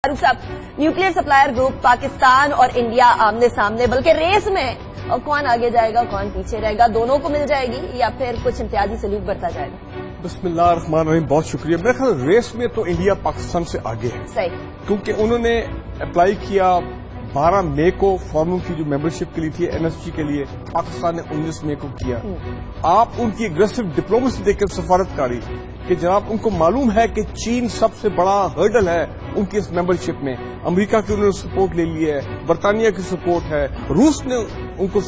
फारूक साहब, nuclear supplier group Pakistan और India आमने सामने, बल्कि रेस में और कौन आगे जाएगा कौन पीछे रहेगा, दोनों को मिल जाएगी या फिर कुछ इम्तियाजी सलूक बरता जाएगा? बिस्मिल्लाहिर्रहमानिर्रहीम, बहुत शुक्रिया। मेरे ख्याल रेस में तो इंडिया पाकिस्तान से आगे है। सही, क्योंकि उन्होंने अप्लाई किया 12 मई को फॉर्म की जो मेंबरशिप के लिए थी एनएसजी के लिए, पाकिस्तान ने 19 मई को किया। आप उनकी एग्रेसिव डिप्लोमेसी देखकर सफारतकारी कि जनाब उनको मालूम है कि चीन सबसे बड़ा हर्डल है उनकी इस मेंबरशिप में। अमेरिका की उन्होंने सपोर्ट ले ली है, बरतानिया की सपोर्ट है, रूस ने उनकी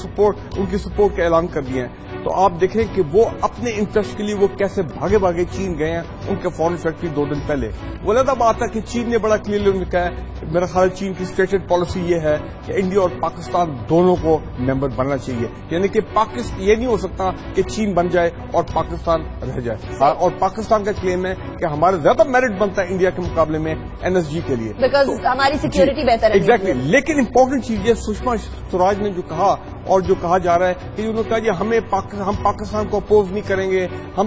सपोर्ट का ऐलान कर दिया है। तो आप देखें कि वो अपने इंटरेस्ट के लिए वो कैसे भागे भागे चीन गए हैं उनके फॉरेन फैक्ट्री 2 दिन पहले। वो अलग बात है कि चीन ने बड़ा क्लियरली कहा है, मेरा ख्याल चीन की स्टेटेड पॉलिसी ये है कि इंडिया और पाकिस्तान दोनों को मेंबर बनना चाहिए, यानी कि पाकिस्तान ये नहीं हो सकता कि चीन बन जाए और पाकिस्तान रह जाए। और पाकिस्तान का क्लेम है कि हमारा ज्यादा मेरिट बनता है इंडिया के मुकाबले में एनएसजी के लिए, बिकॉज हमारी सिक्योरिटी बेहतर है। एग्जैक्टली। लेकिन इंपॉर्टेंट चीज ये सुषमा स्वराज ने जो कहा और जो कहा जा रहा है कि उन्होंने कहा कि हम पाकिस्तान को अपोज नहीं करेंगे, हम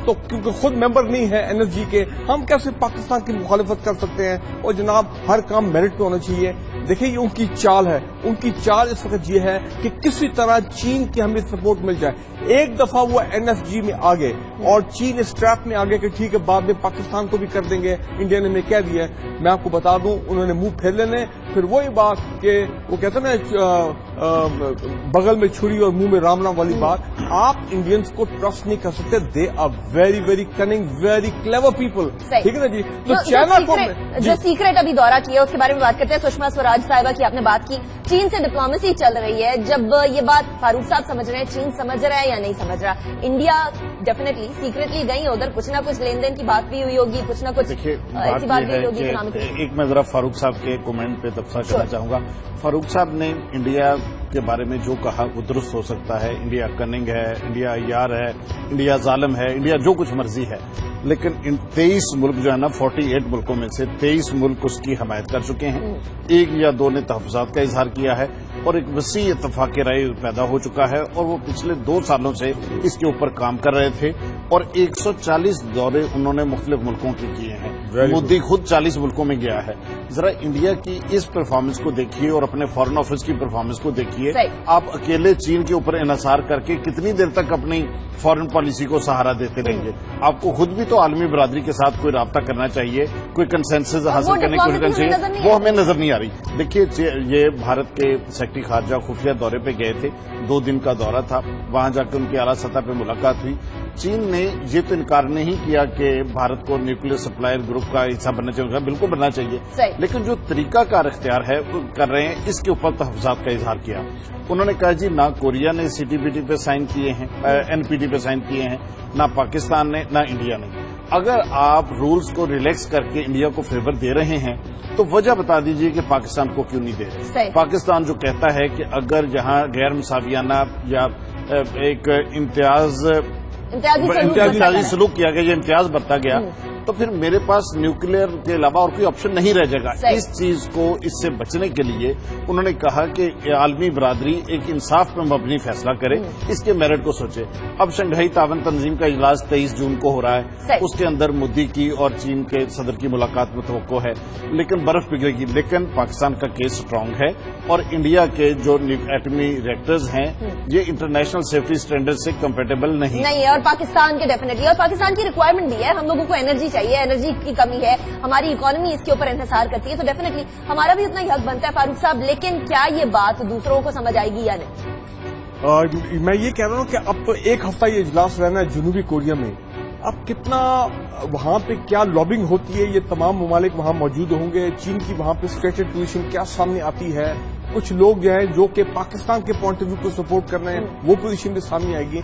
तो क्योंकि खुद मेंबर नहीं है एनएसजी के, हम कैसे पाकिस्तान की मुखालिफत कर सकते हैं। और जनाब हर काम मेरिट पे होना चाहिए। देखिए ये उनकी चाल है, उनकी चाल इस वक्त ये है कि किसी तरह चीन की हमें सपोर्ट मिल जाए। एक दफा वो एनएसजी में आ गए और चीन इस ट्रैप में आ गए कि ठीक है बाद में पाकिस्तान को भी कर देंगे, इंडिया ने हमें कह दिया है। मैं आपको बता दूं उन्होंने मुंह फेर लेने, फिर वही बात कि वो कहते हैं ना बगल में छुरी और मुंह में रामना वाली बात। आप इंडियंस को ट्रस्ट नहीं कर सकते, they are very very cunning, very clever people, ठीक है ना जी। तो चाइना को जो सीक्रेट अभी दौरा किया उसके बारे में बात करते हैं। सुषमा स्वराज साहिबा की आपने बात की, चीन से डिप्लोमेसी चल रही है। जब ये बात फारूक साहब समझ रहे हैं, चीन समझ रहा है या नहीं समझ रहा? इंडिया डेफिनेटली सीक्रेटली गई उधर, कुछ ना कुछ लेन देन की बात भी हुई होगी, कुछ ना कुछ ऐसी बात भी हुई होगी। एक मैं जरा फारूक साहब के कमेंट पे तबसरा करना चाहूंगा। फारूक साहब ने इंडिया के बारे में जो कहा वो दुरुस्त हो सकता है। इंडिया कनिंग है, इंडिया यार है, इंडिया जालिम है, इंडिया जो कुछ मर्जी है, लेकिन इन 23 मुल्क जो है ना, 48 मुल्कों में से 23 मुल्क उसकी हमायत कर चुके हैं। 1 या 2 ने तहफ़्फ़ुज़ात का इजहार किया है और एक वसी इत्तफ़ाक़ राय पैदा हो चुका है और वो पिछले 2 सालों से इसके ऊपर काम कर रहे थे और 140 दौरे उन्होंने मुख्तलिफ मुल्कों के किए हैं। मोदी खुद 40 मुल्कों में गया है। जरा इंडिया की इस परफॉर्मेंस को देखिए और अपने फॉरेन ऑफिस की परफॉर्मेंस को देखिए। आप अकेले चीन के ऊपर इन्हिसार करके कितनी देर तक अपनी फॉरेन पॉलिसी को सहारा देते रहेंगे? आपको खुद भी तो आलमी बरादरी के साथ कोई राब्ता करना चाहिए, कोई कंसेंसस हासिल करने की कोशिश चाहिए, वो हमें नजर नहीं आ रही। देखिए ये भारत के सेक्रेटरी खारजा खुफिया दौरे पे गए थे, 2 दिन का दौरा था, वहां जाकर उनकी आला सतह पे मुलाकात हुई। चीन ने ये तो इनकार नहीं किया कि भारत को न्यूक्लियर सप्लायर ग्रुप का हिस्सा बनना चाहिए, बिल्कुल बनना चाहिए, लेकिन जो तरीकाकार इख्तियार है वो कर रहे हैं, इसके ऊपर तहफ़्फ़ुज़ात का इजहार किया। उन्होंने कहा जी ना कोरिया ने सीटीबीटी पे साइन किए हैं, एनपीटी पे साइन किए हैं, ना पाकिस्तान ने ना इंडिया ने। अगर आप रूल्स को रिलैक्स करके इंडिया को फेवर दे रहे हैं तो वजह बता दीजिए कि पाकिस्तान को क्यों नहीं दे रहे। पाकिस्तान जो कहता है कि अगर जहां गैर मुसावियाना या एक इम्तियाजी सलूक किया गया, इम्तियाज बरता गया, तो फिर मेरे पास न्यूक्लियर के अलावा और कोई ऑप्शन नहीं रह जाएगा। इस चीज को इससे बचने के लिए उन्होंने कहा कि आलमी बरादरी एक इंसाफ पर मबनी फैसला करे, इसके मेरिट को सोचे। अब शंघाई तावन तंजीम का इजलास 23 जून को हो रहा है, उसके अंदर मोदी की और चीन के सदर की मुलाकात में तवक्को है, लेकिन बर्फ पिघलेगी। लेकिन पाकिस्तान का केस स्ट्रांग है और इंडिया के जो एटमी रिएक्टर्स हैं ये इंटरनेशनल सेफ्टी स्टैंडर्ड से कंपेटेबल नहीं है और पाकिस्तान के डेफिनेटली, और पाकिस्तान की रिक्वायरमेंट भी है। हम लोगों को एनर्जी चाहिए, एनर्जी की कमी है, हमारी इकोनॉमी इसके ऊपर इंतजार करती है, तो डेफिनेटली हमारा भी उतना ही हक बनता है। फारूक साहब, लेकिन क्या ये बात दूसरों को समझ आएगी या नहीं? मैं ये कह रहा हूँ कि अब तो 1 हफ्ता ये इजलास रहना है जनूबी कोरिया में। अब कितना वहां पे क्या लॉबिंग होती है, ये तमाम ममालिक वहां मौजूद होंगे। चीन की वहां पे स्टेटेड पोजीशन क्या सामने आती है, कुछ लोग जो हैं जो कि पाकिस्तान के पॉइंट ऑफ व्यू को सपोर्ट कर रहे हैं, वो पोजीशन भी सामने आएगी।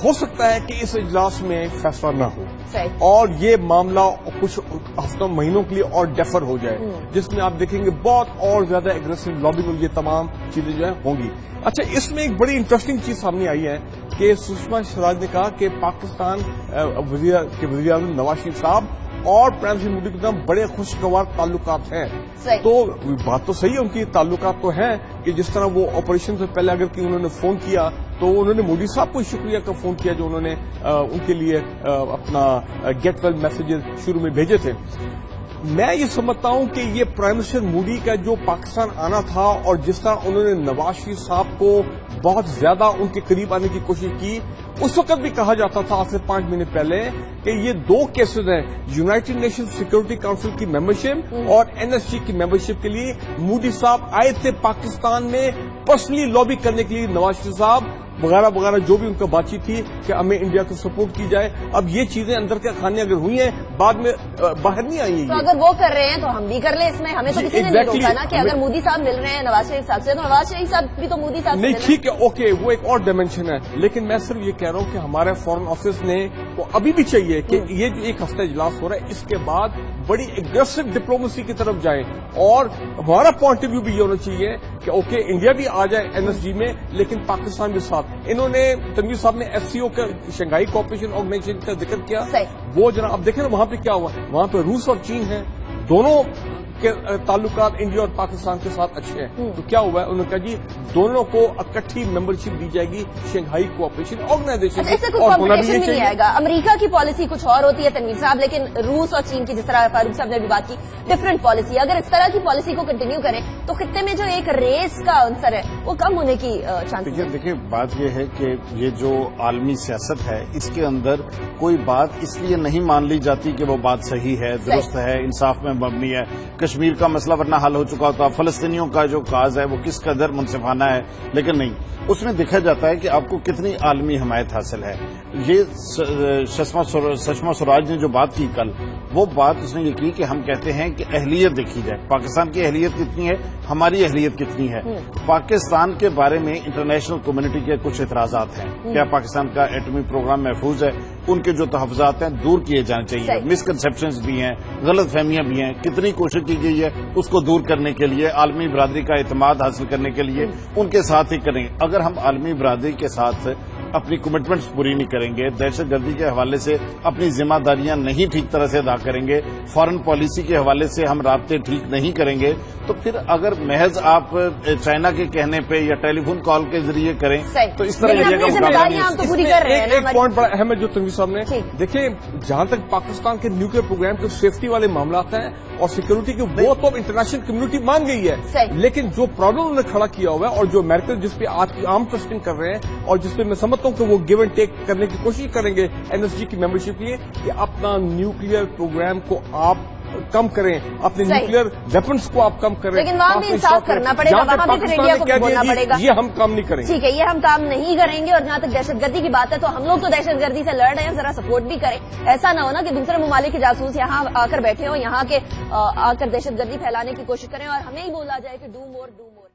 हो सकता है कि इस इजलास में फैसला न हो और ये मामला कुछ हफ्तों महीनों के लिए और डेफर हो जाए, जिसमें आप देखेंगे बहुत और ज्यादा एग्रेसिव लॉबिंग और ये तमाम चीजें जो है होंगी। अच्छा, इसमें एक बड़ी इंटरेस्टिंग चीज सामने आई है कि सुषमा स्वराज ने कहा कि पाकिस्तान के वज़ीर-ए-आज़म नवाज शरीफ साहब और प्राइम मिनिस्टर मोदी के साथ बड़े खुशगवार ताल्लुकात हैं। तो बात तो सही है, उनकी ताल्लुकात तो हैं कि जिस तरह वो ऑपरेशन से पहले अगर कि उन्होंने फोन किया तो उन्होंने मोदी साहब को शुक्रिया का फोन किया जो उन्होंने उनके लिए अपना गेट वेल मैसेजेस शुरू में भेजे थे। मैं ये समझता हूं कि ये प्राइम मिनिस्टर मोदी का जो पाकिस्तान आना था और जिस तरह उन्होंने नवाज शरीफ साहब को बहुत ज्यादा उनके करीब आने की कोशिश की, उस वक्त भी कहा जाता था आज से 5 महीने पहले कि ये 2 केसेस हैं, यूनाइटेड नेशन सिक्योरिटी काउंसिल की मेंबरशिप और एनएसजी की मेंबरशिप के लिए मोदी साहब आए थे पाकिस्तान में पर्सनली लॉबी करने के लिए, नवाज शरीफ साहब वगैरह वगैरह जो भी उनका बातचीत थी कि हमें इंडिया को सपोर्ट की जाए। अब ये चीजें अंदर के खाने अगर हुई हैं, बाद में बाहर नहीं आई हैं। तो अगर वो कर रहे हैं तो हम भी कर ले इसमें, हमें तो किसी ने नहीं रोका ना कि अगर मोदी साहब मिल रहे हैं नवाज शरीफ साहब से, तो नवाज शरीफ साहब भी तो मोदी साहब नहीं, ठीक है, ओके, वो एक और डायमेंशन है, लेकिन मैं सिर्फ ये कह रहा हूं कि हमारे फॉरेन ऑफिस ने वो अभी भी चाहिए कि ये जो एक हफ्ता इजलास हो रहा है इसके बाद बड़ी एग्रेसिव डिप्लोमेसी की तरफ जाए, और हमारा पॉइंट ऑफ व्यू भी ये होना चाहिए कि ओके इंडिया भी आ जाए एनएसजी में, लेकिन पाकिस्तान के साथ। इन्होंने तनवीर साहब ने एससीओ का, शंघाई कोऑपरेशन ऑर्गेनाइजेशन का जिक्र किया, वो जरा अब देखें ना वहां पे क्या हुआ, वहां पे रूस और चीन है, दोनों के ताल्लुकात इंडिया और पाकिस्तान के साथ अच्छे हैं। तो क्या हुआ है, उन्होंने कहा जी दोनों को इकट्ठी मेंबरशिप दी जाएगी शंघाई कोऑपरेशन ऑर्गेनाइजेशन। इससे कुछ कॉम्पिटिशन भी नहीं आएगा। अमेरिका की पॉलिसी कुछ और होती है तनवीर साहब, लेकिन रूस और चीन की, जिस तरह फारूक साहब ने भी बात की, डिफरेंट पॉलिसी। अगर इस तरह की पॉलिसी को कंटिन्यू करें तो खित्ते में जो एक रेस का आंसर है वो कम होने की चांसेस है। देखिए बात यह है कि ये जो आलमी सियासत है इसके अंदर कोई बात इसलिए नहीं मान ली जाती कि वो बात सही है, दुरुस्त है, इंसाफ में मबनी है। कश्मीर का मसला वरना हल हो चुका होता, फलस्तीनियों का जो काज है वो किस कदर मुनसिफाना है, लेकिन नहीं, उसमें देखा जाता है कि आपको कितनी आलमी हमायत हासिल है। ये सुषमा स्वराज ने जो बात की कल, वो बात उसने ये की कि हम कहते हैं कि अहलियत देखी जाए, पाकिस्तान की अहलियत कितनी है, हमारी अहलियत कितनी है। पाकिस्तान के बारे में इंटरनेशनल कम्युनिटी के कुछ एतराजात हैं, क्या पाकिस्तान का एटमी प्रोग्राम महफूज है, उनके जो तहफ़्ज़ात हैं दूर किए जाने चाहिए, मिसकंसेप्शंस भी हैं, गलत फहमियां भी हैं, कितनी कोशिश की गई है उसको दूर करने के लिए, आलमी बरादरी का एतमाद हासिल करने के लिए उनके साथ ही करें। अगर हम आलमी बरादरी के साथ अपनी कमिटमेंट्स पूरी नहीं करेंगे, दहशतगर्दी के हवाले से अपनी जिम्मेदारियां नहीं ठीक तरह से अदा करेंगे, फॉरेन पॉलिसी के हवाले से हम राब्ते ठीक नहीं करेंगे, तो फिर अगर महज आप चाइना के कहने पे या टेलीफोन कॉल के जरिए करें तो इस तरह एक पॉइंट बड़ा अहम है जो तनवीर साहब ने, देखिए जहां तक पाकिस्तान के न्यूक्लियर प्रोग्राम के सेफ्टी वाले मामला हैं और सिक्योरिटी के, वो तो इंटरनेशनल कम्युनिटी मान गई है, लेकिन जो प्रॉब्लम उन्होंने खड़ा किया हुआ है और जो अमेरिका जिसपे आज आर्म टेस्टिंग कर रहे हैं और जिसपे मैं समझता हूं कि वो गिव एंड टेक करने की कोशिश करेंगे एनएसजी की मेंबरशिप के लिए, कि अपना न्यूक्लियर प्रोग्राम को आप कम करें, अपने न्यूक्लियर वेपन्स को आप कम करें, लेकिन वहां भी इंसाफ करना पड़ेगा, वहां भी फिर इंडिया को बोलना पड़ेगा ये हम काम नहीं करेंगे। ठीक है, ये हम काम नहीं करेंगे। और जहां तक दहशतगर्दी की बात है तो हम लोग तो दहशतगर्दी से लड़ रहे हैं, जरा सपोर्ट भी करें। ऐसा ना हो ना कि दूसरे ममालिक के जासूस यहाँ आकर बैठे हो, यहाँ के आकर दहशतगर्दी फैलाने की कोशिश करें और हमें ही बोला जाए कि डू मोर।